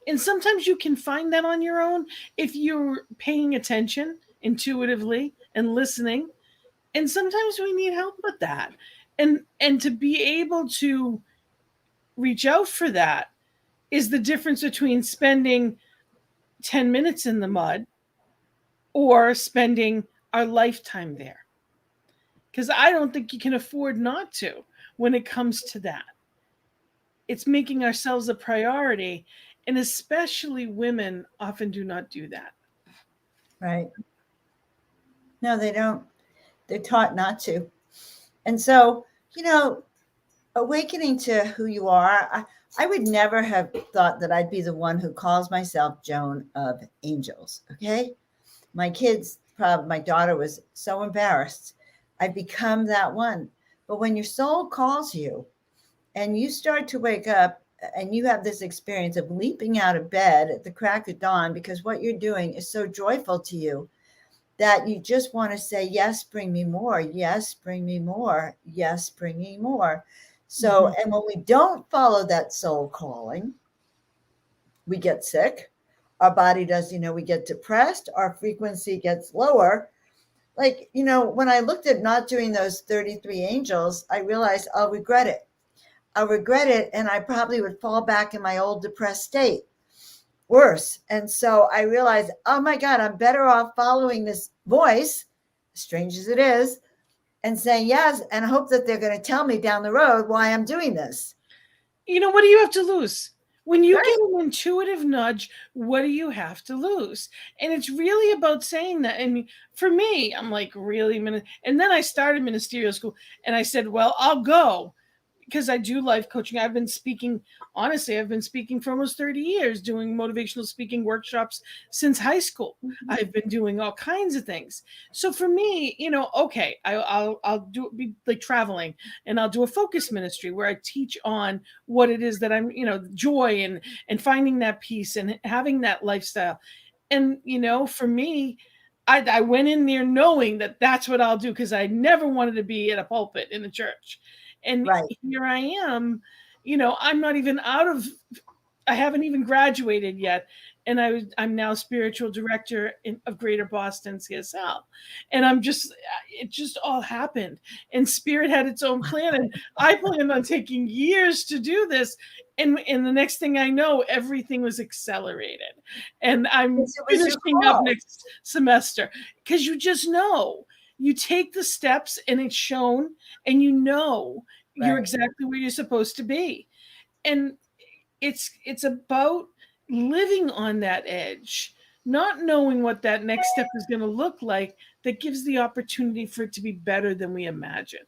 and sometimes you can find that on your own if you're paying attention intuitively and listening. And sometimes we need help with that, and to be able to reach out for that is the difference between spending 10 minutes in the mud or spending our lifetime there. Because I don't think you can afford not to when it comes to that. It's making ourselves a priority, and especially women often do not do that. Right. No, they don't. They're taught not to. And so, awakening to who you are, I would never have thought that I'd be the one who calls myself Joan of Angels. Okay. My daughter was so embarrassed. I've become that one. But when your soul calls you and you start to wake up and you have this experience of leaping out of bed at the crack of dawn because what you're doing is so joyful to you that you just want to say, yes, bring me more. Yes, bring me more. Yes, bring me more. So, and when we don't follow that soul calling, we get sick. Our body does, we get depressed. Our frequency gets lower. Like, when I looked at not doing those 33 angels, I realized I'll regret it. And I probably would fall back in my old depressed state. Worse. And so I realized, oh my God, I'm better off following this voice, strange as it is, and saying yes, and hope that they're going to tell me down the road why I'm doing this. What do you have to lose? When you get an intuitive nudge, what do you have to lose? And it's really about saying that. And for me, I'm like, really? And then I started ministerial school and I said, well, I'll go. because I do life coaching. I've been speaking for almost 30 years, doing motivational speaking workshops since high school. I've been doing all kinds of things. So for me, okay, I'll be like traveling, and I'll do a focus ministry where I teach on what it is that I'm, joy and finding that peace and having that lifestyle. And, for me, I went in there knowing that that's what I'll do, because I never wanted to be at a pulpit in the church. And Right. here I am, I'm not even I haven't even graduated yet. And I'm now spiritual director of Greater Boston CSL. And it just all happened. And Spirit had its own plan. And I planned on taking years to do this. And the next thing I know, everything was accelerated. And I'm finishing up next semester, because you just know. You take the steps and it's shown, and you're exactly where you're supposed to be. And it's about living on that edge, not knowing what that next step is going to look like, that gives the opportunity for it to be better than we imagined.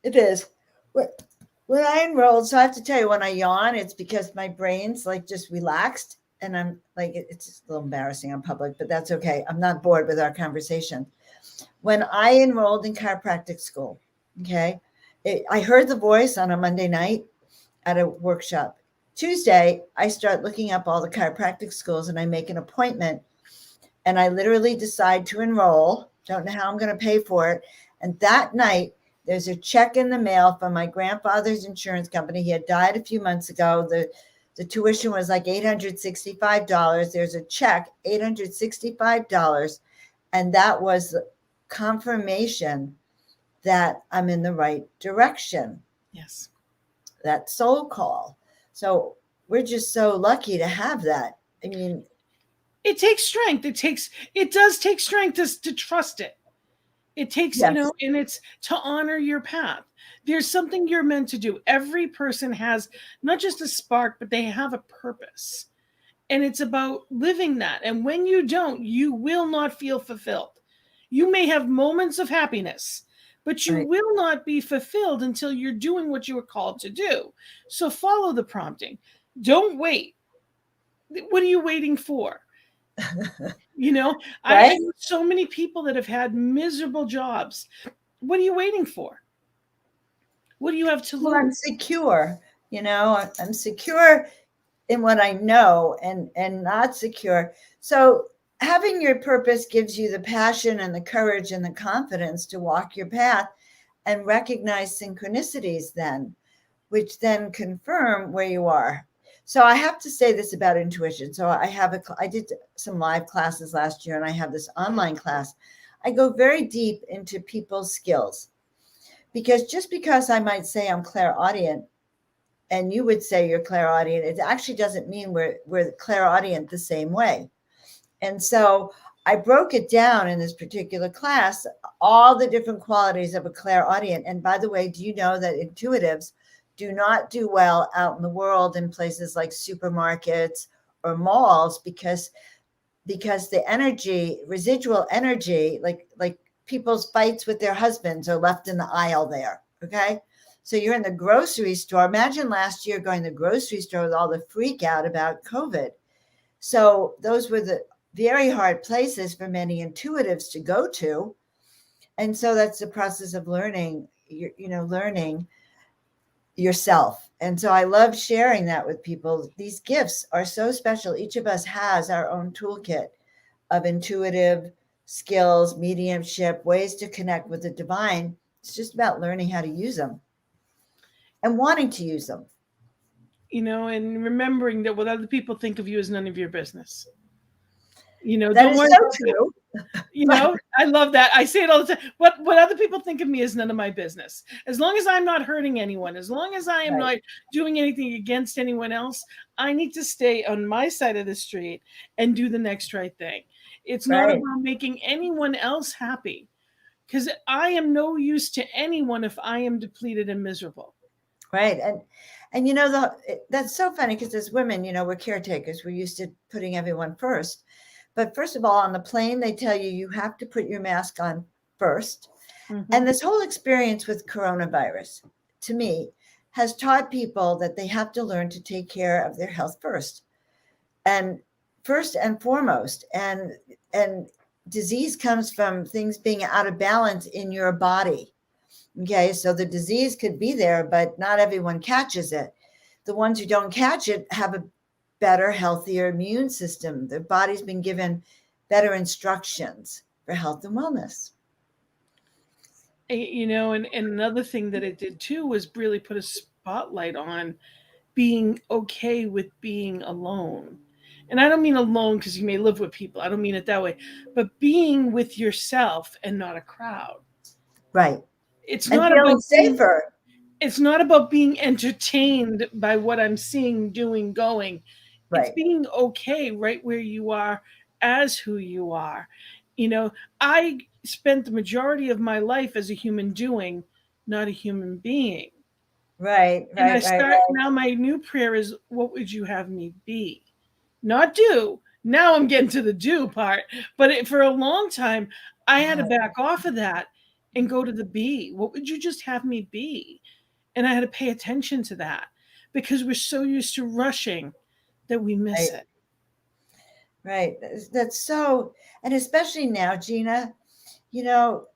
It is. When I enrolled, so I have to tell you, when I yawn, it's because my brain's like just relaxed, and I'm like, it's just a little embarrassing on public, but that's okay. I'm not bored with our conversation. When I enrolled in chiropractic school, okay, I heard the voice on a Monday night at a workshop. Tuesday, I start looking up all the chiropractic schools, and I make an appointment, and I literally decide to enroll. Don't know how I'm going to pay for it. And that night, there's a check in the mail from my grandfather's insurance company. He had died a few months ago. The tuition was like $865. There's a check, $865. And that was confirmation that I'm in the right direction. Yes. That soul call. So we're just so lucky to have that. I mean, it takes strength. It does take strength to trust it. It takes, yes. And it's to honor your path. There's something you're meant to do. Every person has not just a spark, but they have a purpose. And it's about living that. And when you don't, you will not feel fulfilled. You may have moments of happiness, but you will not be fulfilled until you're doing what you were called to do. So follow the prompting. Don't wait. What are you waiting for? I know so many people that have had miserable jobs. What are you waiting for? What do you have to lose? Well, I'm secure. I'm secure in what I know, and not secure. So having your purpose gives you the passion and the courage and the confidence to walk your path and recognize synchronicities then, which then confirm where you are. So I have to say this about intuition. So I did some live classes last year, and I have this online class. I go very deep into people's skills, because just because I might say I'm clairaudient and you would say you're clairaudient, it actually doesn't mean we're clairaudient the same way. And so I broke it down in this particular class, all the different qualities of a clairaudient. And by the way, do you know that intuitives do not do well out in the world in places like supermarkets or malls, because the energy, residual energy, like people's fights with their husbands are left in the aisle there. Okay. So you're in the grocery store. Imagine last year going to the grocery store with all the freak out about COVID. So those were the very hard places for many intuitives to go to. And so that's the process of learning, learning yourself. And so I love sharing that with people. These gifts are so special. Each of us has our own toolkit of intuitive skills, mediumship, ways to connect with the divine. It's just about learning how to use them and wanting to use them. And remembering that what other people think of you is none of your business. That don't is worry so true. I love that. I say it all the time. What other people think of me is none of my business. As long as I'm not hurting anyone, as long as I am not doing anything against anyone else, I need to stay on my side of the street and do the next right thing. It's not about making anyone else happy, because I am no use to anyone if I am depleted and miserable. Right. And that's so funny, because as women, we're caretakers. We're used to putting everyone first. But first of all, on the plane, they tell you have to put your mask on first. And this whole experience with coronavirus, to me, has taught people that they have to learn to take care of their health first and foremost. And disease comes from things being out of balance in your body. Okay, so the disease could be there, but not everyone catches it. The ones who don't catch it have a better, healthier immune system. Their body's been given better instructions for health and wellness. You know, and another thing that it did too was really put a spotlight on being okay with being alone. And I don't mean alone because you may live with people. I don't mean it that way, but being with yourself and not a crowd. Right. It's and not feeling about safer. It's not about being entertained by what I'm seeing, doing, going. It's Right. being okay right where you are as who you are. You know, I spent the majority of my life as a human doing, not a human being. Right. And I Right. Right. start now, my new prayer is, what would you have me be? Not do. Now I'm getting to the do part. But for a long time, I had to back off of that and go to the be. What would you just have me be? And I had to pay attention to that because we're so used to rushing that we miss it. Right. That's so, and especially now, Gina, you know,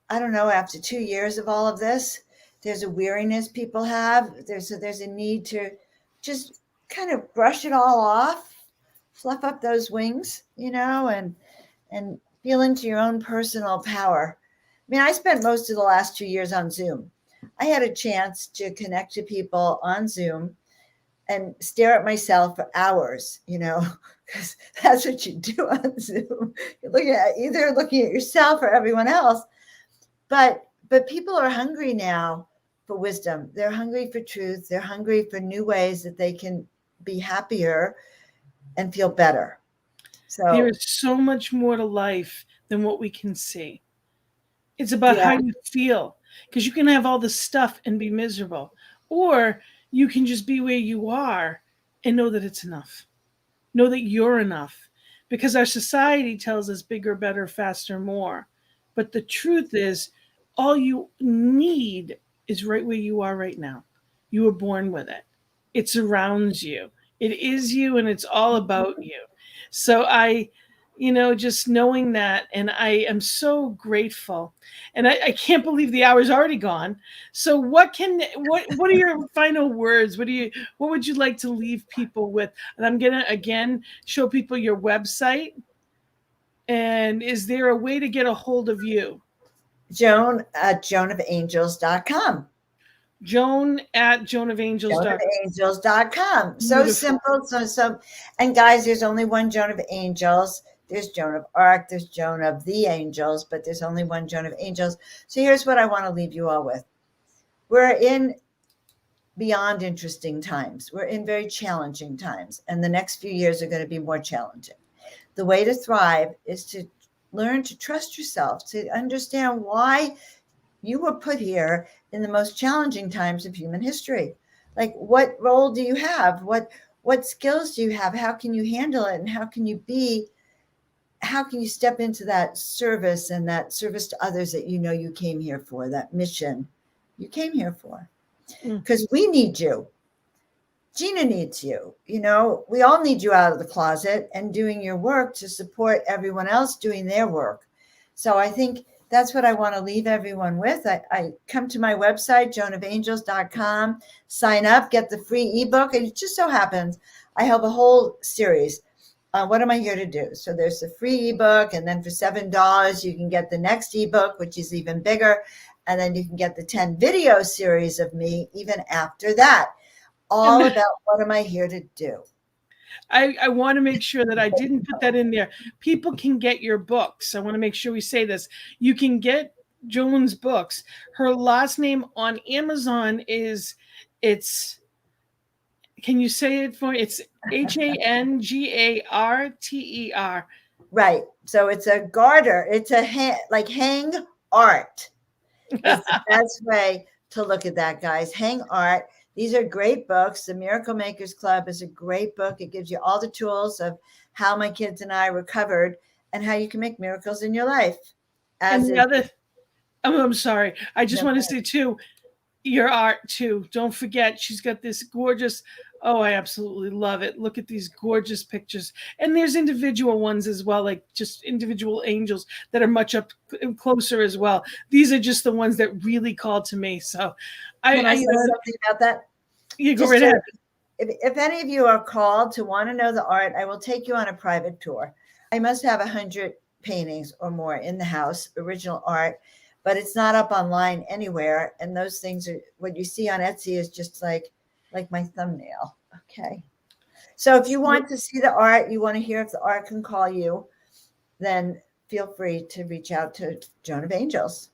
I don't know, after 2 years of all of this, there's a weariness people have. There's a need to just kind of brush it all off, fluff up those wings, and feel into your own personal power. I mean, I spent most of the last 2 years on Zoom. I had a chance to connect to people on Zoom and stare at myself for hours, because that's what you do on Zoom. You're either looking at yourself or everyone else. But people are hungry now for wisdom. They're hungry for truth. They're hungry for new ways that they can be happier and feel better. So there is so much more to life than what we can see. It's about how you feel, because you can have all the stuff and be miserable, or you can just be where you are and know that it's enough. Know that you're enough, because our society tells us bigger, better, faster, more. But the truth is, all you need is right where you are right now. You were born with it. It surrounds you. It is you, and it's all about you. So just knowing that, and I am so grateful. And I can't believe the hour's already gone. So what are your final words? What would you like to leave people with? And I'm gonna again show people your website. And is there a way to get a hold of you? Joan at joanofangels.com. Joan at joanofangels.com. joanofangels.com. So simple. And guys, there's only one Joan of Angels. There's Joan of Arc. There's Joan of the Angels, but there's only one Joan of Angels. So here's what I want to leave you all with. We're in beyond interesting times. We're in very challenging times, and the next few years are going to be more challenging. The way to thrive is to learn to trust yourself, to understand why you were put here in the most challenging times of human history. Like, what role do you have? What skills do you have? How can you handle it? And how can you step into that service and that service to others that you came here for, that mission you came here for? Because we need you. Gina needs you. We all need you out of the closet and doing your work to support everyone else doing their work. So I think that's what I want to leave everyone with. I come to my website, joanofangels.com, sign up, get the free ebook. And it just so happens I have a whole series. What am I here to do? So there's the free ebook, and then for $7, you can get the next ebook, which is even bigger. And then you can get the 10 video series of me even after that. All about what am I here to do. I want to make sure that I didn't put that in there. People can get your books. I want to make sure we say this. You can get Joan's books. Her last name on Amazon can you say it for me? It's Hangarter. Right. So it's a garter. It's a hang art. It's the best way to look at that, guys. Hang art. These are great books. The Miracle Makers Club is a great book. It gives you all the tools of how my kids and I recovered and how you can make miracles in your life. And I'm sorry. I just No, want to say too, your art too. Don't forget, she's got this gorgeous. Oh, I absolutely love it. Look at these gorgeous pictures. And there's individual ones as well, like just individual angels that are much up closer as well. These are just the ones that really called to me. So Can I say something about that? You go right ahead. If any of you are called to want to know the art, I will take you on a private tour. I must have 100 paintings or more in the house, original art, but it's not up online anywhere. And those things are what you see on Etsy is just like my thumbnail. Okay. So if you want to see the art, you want to hear if the art can call you, then feel free to reach out to Joan of Angels.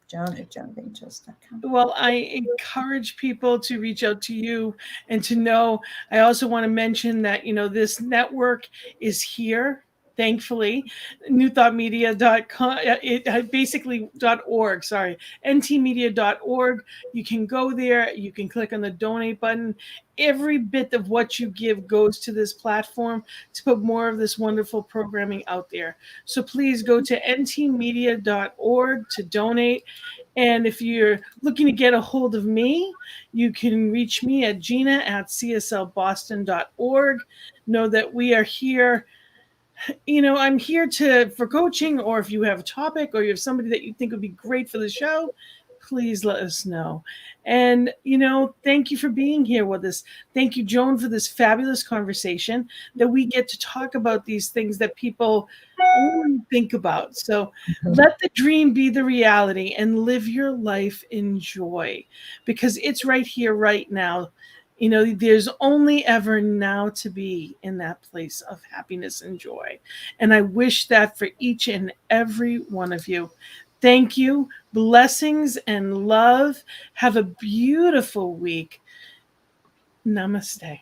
Joan@joanofangels.com. Well, I encourage people to reach out to you and to know. I also want to mention that, this network is here, thankfully. newthoughtmedia.com, basically .org, sorry, ntmedia.org. You can go there. You can click on the donate button. Every bit of what you give goes to this platform to put more of this wonderful programming out there. So please go to ntmedia.org to donate. And if you're looking to get a hold of me, you can reach me at gina@cslboston.org. Know that we are here. I'm here for coaching, or if you have a topic or you have somebody that you think would be great for the show, please let us know. And, thank you for being here with us. Thank you, Joan, for this fabulous conversation that we get to talk about these things that people only think about. So let the dream be the reality and live your life in joy, because it's right here, right now. There's only ever now to be in that place of happiness and joy. And I wish that for each and every one of you. Thank you. Blessings and love. Have a beautiful week. Namaste.